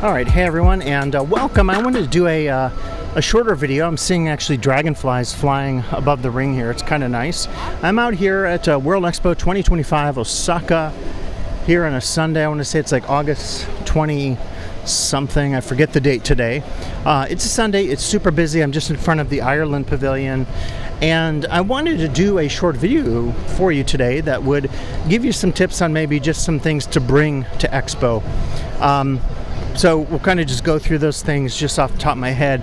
All right, hey everyone, and welcome. I wanted to do a shorter video. I'm seeing actually dragonflies flying above the ring here. It's kind of nice. I'm out here at World Expo 2025 Osaka here on a Sunday. I want to say it's like August 20 something. I forget the date today. It's a Sunday. It's super busy. I'm just in front of the Ireland Pavilion, and I wanted to do a short video for you today that would give you some tips on maybe just some things to bring to Expo. So we'll kind of just go through those things just off the top of my head.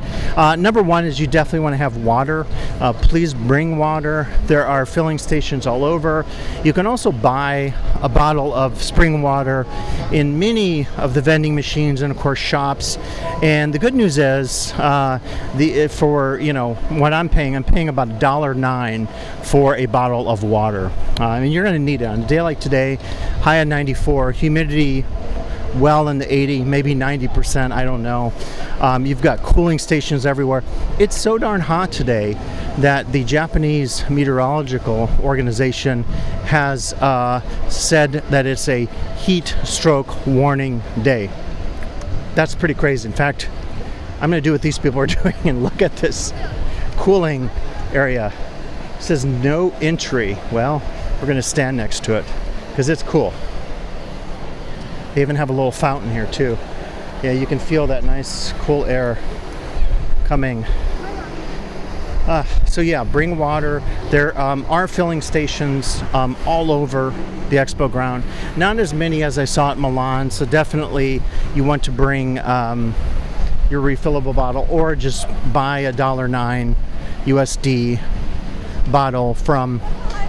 Number one is you definitely want to have water. Please bring water. There are filling stations all over. You can also buy a bottle of spring water in many of the vending machines and of course shops. And the good news is for what I'm paying about $1.09 for a bottle of water. You're going to need it on a day like today. High of 94, humidity well in the 80, maybe 90%, I don't know. You've got cooling stations everywhere. It's so darn hot today that the Japanese Meteorological Organization has said that it's a heat stroke warning day. That's pretty crazy. In fact, I'm going to do what these people are doing and look at this cooling area. It says no entry. Well, we're going to stand next to it because it's cool. They even have a little fountain here too. Yeah, you can feel that nice cool air coming. So yeah, bring water. There are filling stations all over the expo ground. Not as many as I saw at Milan, so definitely you want to bring your refillable bottle or just buy a $1.09 USD bottle from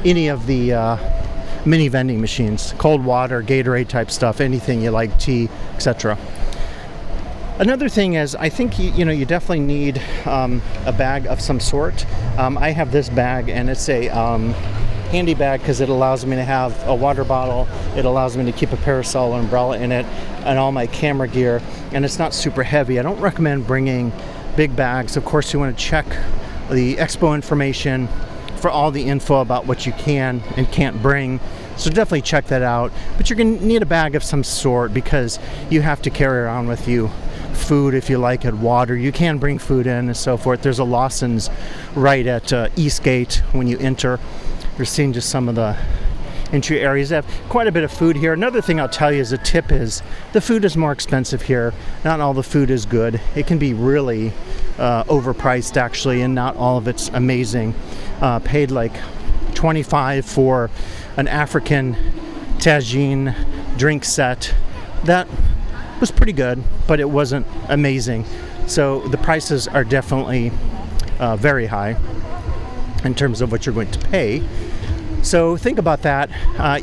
any of the mini vending machines, cold water, Gatorade type stuff, anything you like, tea, etc. Another thing is, I think you definitely need a bag of some sort. I have this bag, and it's a handy bag because it allows me to have a water bottle. It allows me to keep a parasol or umbrella in it, and all my camera gear. And it's not super heavy. I don't recommend bringing big bags. Of course, you want to check the expo information for all the info about what you can and can't bring. So definitely check that out. But you're going to need a bag of some sort because you have to carry around with you food if you like it, water. You can bring food in and so forth. There's a Lawson's right at Eastgate when you enter. You're seeing just some of the entry areas. They have quite a bit of food here. Another thing I'll tell you as a tip is the food is more expensive here. Not all the food is good. It can be really overpriced actually, and not all of it's amazing. Paid like $25 for an African tagine drink set. That was pretty good, but it wasn't amazing. So the prices are definitely very high in terms of what you're going to pay. So think about that.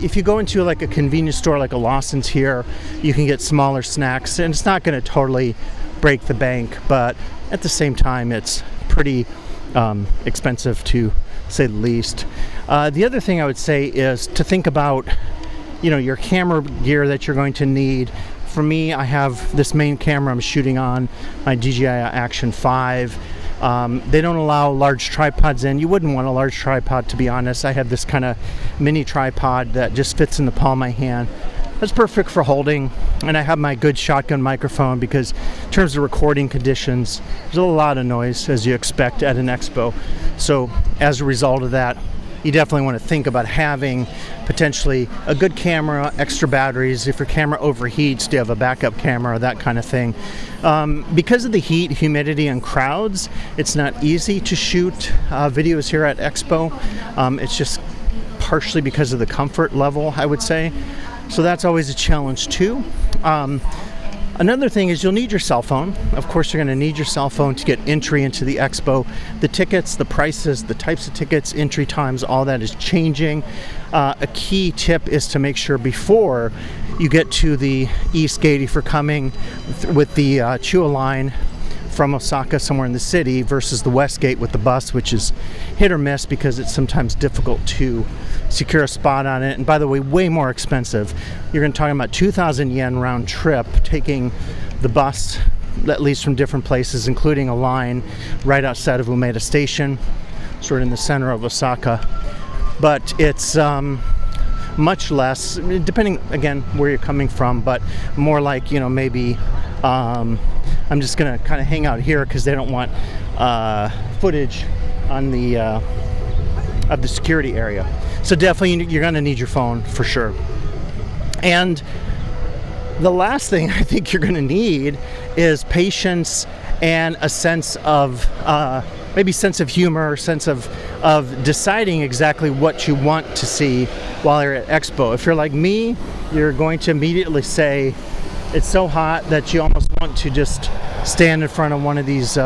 If you go into like a convenience store like a Lawson's here, you can get smaller snacks, and it's not going to totally break the bank, but at the same time it's pretty expensive to say the least. The other thing I would say is to think about your camera gear that you're going to need. For me, I have this main camera I'm shooting on, my DJI Action 5. They don't allow large tripods in. You wouldn't want a large tripod, to be honest. I have this kind of mini tripod that just fits in the palm of my hand. That's perfect for holding, and I have my good shotgun microphone because in terms of recording conditions, there's a lot of noise as you expect at an expo. So as a result of that, you definitely want to think about having potentially a good camera, extra batteries. If your camera overheats, do you have a backup camera, that kind of thing. Because of the heat, humidity, and crowds, it's not easy to shoot videos here at Expo. It's just partially because of the comfort level, I would say. So that's always a challenge too. Another thing is you'll need your cell phone. Of course, you're going to need your cell phone to get entry into the expo. The tickets, the prices, the types of tickets, entry times, all that is changing. A key tip is to make sure before you get to the East Gate, if you're coming with the Chua line from Osaka somewhere in the city versus the West Gate with the bus, which is hit or miss because it's sometimes difficult to secure a spot on it. And by the way, way more expensive. You're going to talk about 2,000 yen round trip taking the bus, at least from different places, including a line right outside of Umeda Station, sort of in the center of Osaka. But it's much less, depending again where you're coming from, but more like maybe I'm just gonna kind of hang out here because they don't want footage on the of the security area. So definitely you're gonna need your phone for sure. And the last thing I think you're gonna need is patience and a sense of maybe sense of humor, sense of deciding exactly what you want to see while you're at Expo. If you're like me, you're going to immediately say it's so hot that you almost want to just stand in front of one of these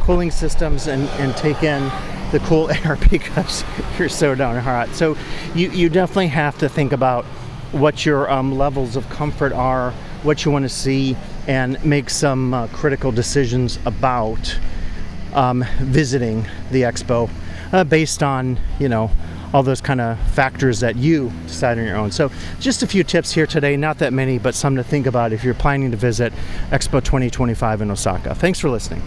cooling systems and take in the cool air because you're so darn hot. So you definitely have to think about what your levels of comfort are, what you want to see, and make some critical decisions about visiting the Expo based on, you know, all those kind of factors that you decide on your own. So just a few tips here today, not that many, but some to think about if you're planning to visit Expo 2025 in Osaka. Thanks for listening.